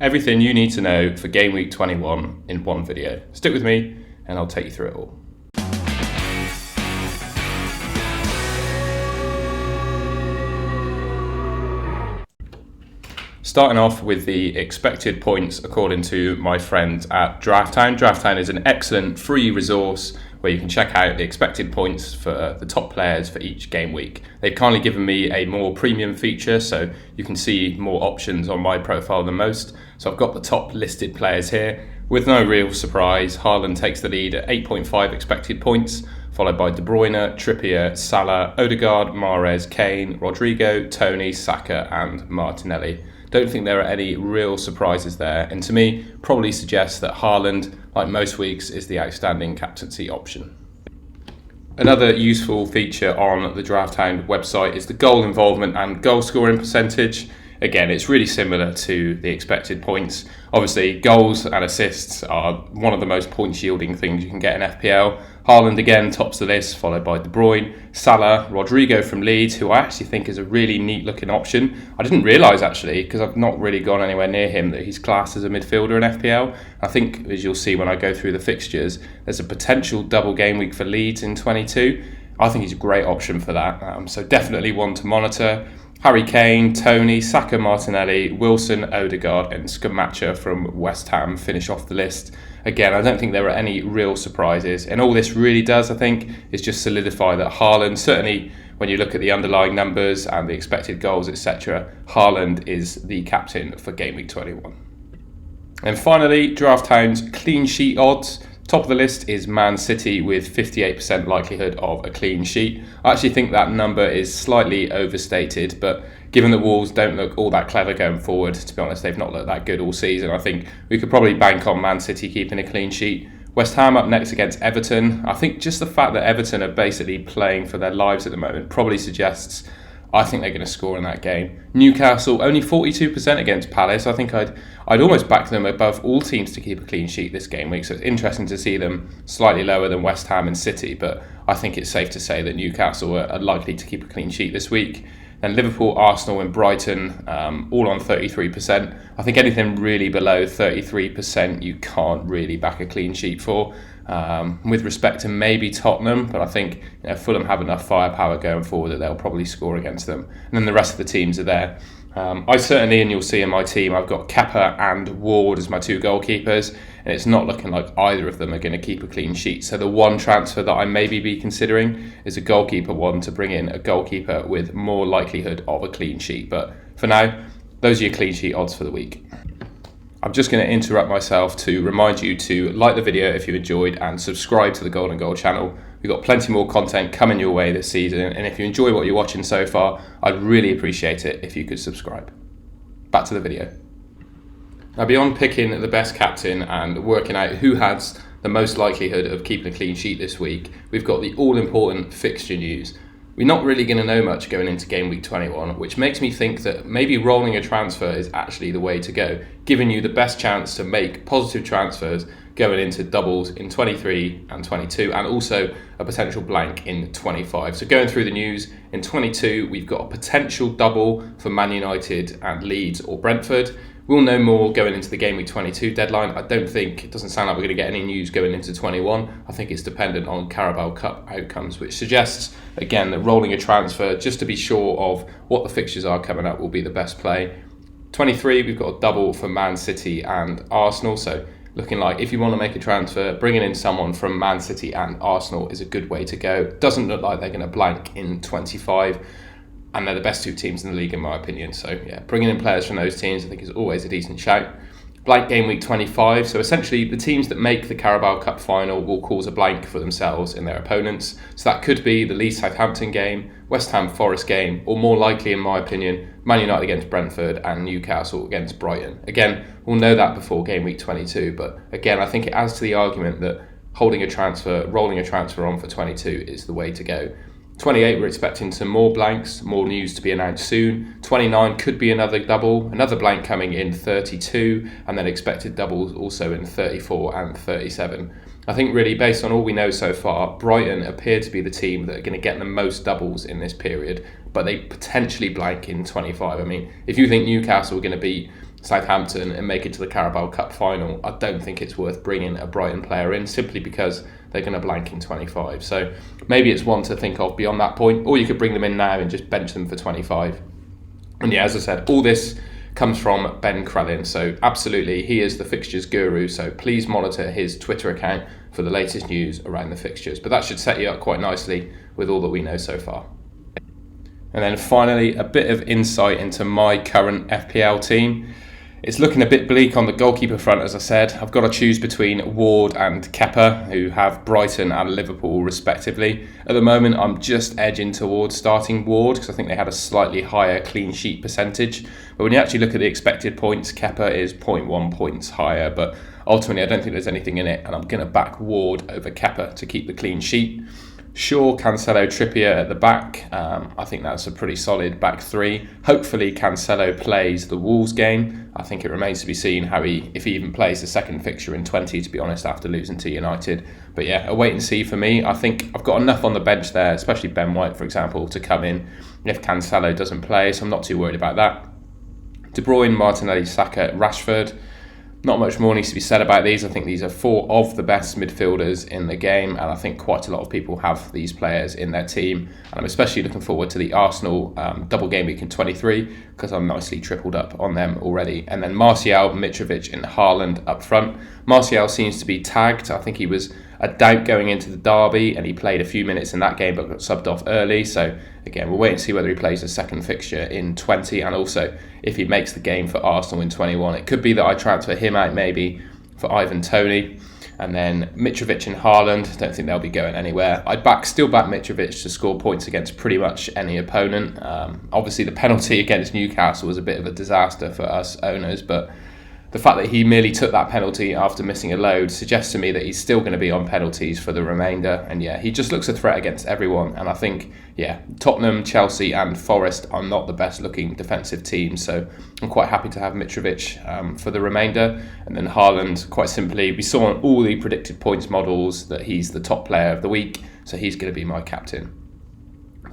Everything you need to know for Game Week 21 in one video. Stick with me and I'll take you through it all. Starting off with the expected points according to my friends at Drafthound. Drafthound is an excellent free resource where you can check out the expected points for the top players for each game week. They've kindly given me a more premium feature so you can see more options on my profile than most. So I've got the top listed players here. With no real surprise, Haaland takes the lead at 8.5 expected points, followed by De Bruyne, Trippier, Salah, Odegaard, Mahrez, Kane, Rodrigo, Tony, Saka and Martinelli. Don't think there are any real surprises there, and to me, probably suggests that Haaland, like most weeks, is the outstanding captaincy option. Another useful feature on the Drafthound website is the goal involvement and goal scoring percentage. Again, it's really similar to the expected points. Obviously, goals and assists are one of the most points yielding things you can get in FPL. Haaland again tops the list, followed by De Bruyne, Salah, Rodrigo from Leeds, who I actually think is a really neat looking option. I didn't realise actually, because I've not really gone anywhere near him, that he's classed as a midfielder in FPL. I think, as you'll see when I go through the fixtures, there's a potential double game week for Leeds in 22. I think he's a great option for that, so definitely one to monitor. Harry Kane, Tony, Saka, Martinelli, Wilson, Odegaard and Scamacca from West Ham finish off the list. Again, I don't think there are any real surprises, and all this really does, I think, is just solidify that Haaland, certainly when you look at the underlying numbers and the expected goals, etc., Haaland is the captain for Game Week 21. And finally, Drafthound's clean sheet odds. Top of the list is Man City with 58% likelihood of a clean sheet. I actually think that number is slightly overstated, but given that Wolves don't look all that clever going forward, to be honest, they've not looked that good all season. I think we could probably bank on Man City keeping a clean sheet. West Ham up next against Everton. I think just the fact that Everton are basically playing for their lives at the moment probably suggests I think they're going to score in that game. Newcastle only 42% against Palace. I think I'd almost back them above all teams to keep a clean sheet this game week. So it's interesting to see them slightly lower than West Ham and City, but I think it's safe to say that Newcastle are likely to keep a clean sheet this week. And Liverpool, Arsenal and Brighton all on 33%. I think anything really below 33% you can't really back a clean sheet for. With respect to maybe Tottenham, but I think Fulham have enough firepower going forward that they'll probably score against them. And then the rest of the teams are there. I certainly, and you'll see in my team, I've got Kepa and Ward as my two goalkeepers, and it's not looking like either of them are going to keep a clean sheet. So the one transfer that I maybe be considering is a goalkeeper one to bring in a goalkeeper with more likelihood of a clean sheet. But for now, those are your clean sheet odds for the week. I'm just going to interrupt myself to remind you to like the video if you enjoyed and subscribe to the Golden Goal channel. We've got plenty more content coming your way this season, and if you enjoy what you're watching so far, I'd really appreciate it if you could subscribe. Back to the video. Now, beyond picking the best captain and working out who has the most likelihood of keeping a clean sheet this week, we've got the all-important fixture news. We're not really going to know much going into Game Week 21, which makes me think that maybe rolling a transfer is actually the way to go, giving you the best chance to make positive transfers going into doubles in 23 and 22, and also a potential blank in 25. So going through the news, in 22, we've got a potential double for Man United and Leeds or Brentford. We'll know more going into the Game Week 22 deadline. It doesn't sound like we're going to get any news going into 21. I think it's dependent on Carabao Cup outcomes, which suggests, again, that rolling a transfer just to be sure of what the fixtures are coming up will be the best play. 23, we've got a double for Man City and Arsenal. So looking like if you want to make a transfer, bringing in someone from Man City and Arsenal is a good way to go. Doesn't look like they're going to blank in 25. And they're the best two teams in the league, in my opinion. So, yeah, bringing in players from those teams, I think, is always a decent shout. Blank game week 25. So, essentially, the teams that make the Carabao Cup final will cause a blank for themselves and their opponents. So, that could be the Leeds Southampton game, West Ham Forest game, or more likely, in my opinion, Man United against Brentford and Newcastle against Brighton. Again, we'll know that before game week 22. But, again, I think it adds to the argument that rolling a transfer on for 22 is the way to go. 28, we're expecting some more blanks, more news to be announced soon. 29 could be another double, another blank coming in 32, and then expected doubles also in 34 and 37. I think really based on all we know so far, Brighton appear to be the team that are going to get the most doubles in this period, but they potentially blank in 25. I mean, if you think Newcastle are going to beat Southampton and make it to the Carabao Cup final, I don't think it's worth bringing a Brighton player in simply because they're going to blank in 25. So maybe it's one to think of beyond that point, or you could bring them in now and just bench them for 25. And yeah, as I said, all this comes from Ben Crellin. So absolutely, he is the fixtures guru. So please monitor his Twitter account for the latest news around the fixtures. But that should set you up quite nicely with all that we know so far. And then finally, a bit of insight into my current FPL team. It's looking a bit bleak on the goalkeeper front, as I said. I've got to choose between Ward and Kepa, who have Brighton and Liverpool respectively. At the moment, I'm just edging towards starting Ward because I think they had a slightly higher clean sheet percentage. But when you actually look at the expected points, Kepa is 0.1 points higher. But ultimately, I don't think there's anything in it, and I'm going to back Ward over Kepa to keep the clean sheet. Sure, Cancelo, Trippier at the back. I think that's a pretty solid back three. Hopefully Cancelo plays the Wolves game. I think it remains to be seen if he even plays the second fixture in 20, to be honest, after losing to United. But yeah, a wait and see for me. I think I've got enough on the bench there, especially Ben White, for example, to come in if Cancelo doesn't play, so I'm not too worried about that. De Bruyne, Martinelli, Saka, Rashford. Not much more needs to be said about these. I think these are four of the best midfielders in the game, and I think quite a lot of people have these players in their team. And I'm especially looking forward to the Arsenal double game week in 23 because I'm nicely tripled up on them already. And then Martial, Mitrovic and Haaland up front. Martial seems to be tagged. I think he was a doubt going into the derby and he played a few minutes in that game but got subbed off early. So again, we'll wait and see whether he plays the second fixture in 20 and also if he makes the game for Arsenal in 21. It could be that I transfer him out maybe for Ivan Toney. And then Mitrovic and Haaland, don't think they'll be going anywhere. I'd still back Mitrovic to score points against pretty much any opponent. Obviously the penalty against Newcastle was a bit of a disaster for us owners, but the fact that he merely took that penalty after missing a load suggests to me that he's still going to be on penalties for the remainder. And yeah, he just looks a threat against everyone. And I think, yeah, Tottenham, Chelsea and Forest are not the best looking defensive teams. So I'm quite happy to have Mitrovic for the remainder. And then Haaland, quite simply, we saw on all the predicted points models that he's the top player of the week. So he's going to be my captain.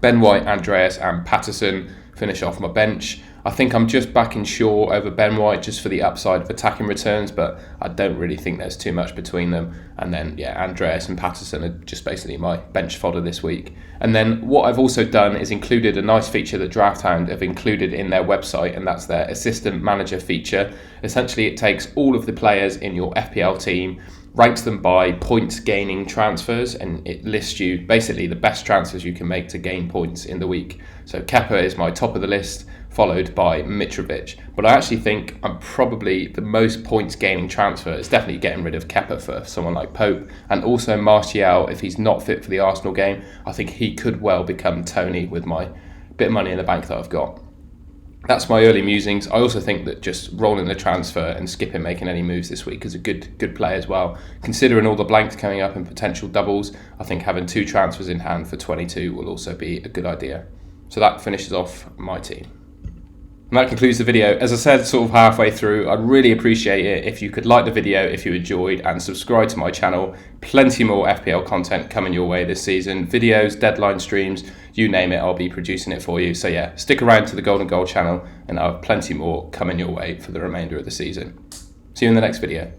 Ben White, Andreas and Patterson finish off my bench. I think I'm just backing Shaw over Ben White just for the upside of attacking returns, but I don't really think there's too much between them. And then, yeah, Andreas and Patterson are just basically my bench fodder this week. And then what I've also done is included a nice feature that DraftHound have included in their website, and that's their assistant manager feature. Essentially, it takes all of the players in your FPL team, ranks them by points gaining transfers, and it lists you basically the best transfers you can make to gain points in the week. So Kepa is my top of the list, followed by Mitrovic. But I actually think I'm probably the most points gaining transfer is definitely getting rid of Kepa for someone like Pope, and also Martial, if he's not fit for the Arsenal game, I think he could well become Toney with my bit of money in the bank that I've got. That's my early musings. I also think that just rolling the transfer and skipping making any moves this week is a good play as well. Considering all the blanks coming up and potential doubles, I think having 2 transfers in hand for 22 will also be a good idea. So that finishes off my team. And that concludes the video. As I said, sort of halfway through, I'd really appreciate it if you could like the video if you enjoyed and subscribe to my channel. Plenty more FPL content coming your way this season. Videos, deadline streams, you name it, I'll be producing it for you. So yeah, stick around to the Golden Goal channel and I'll have plenty more coming your way for the remainder of the season. See you in the next video.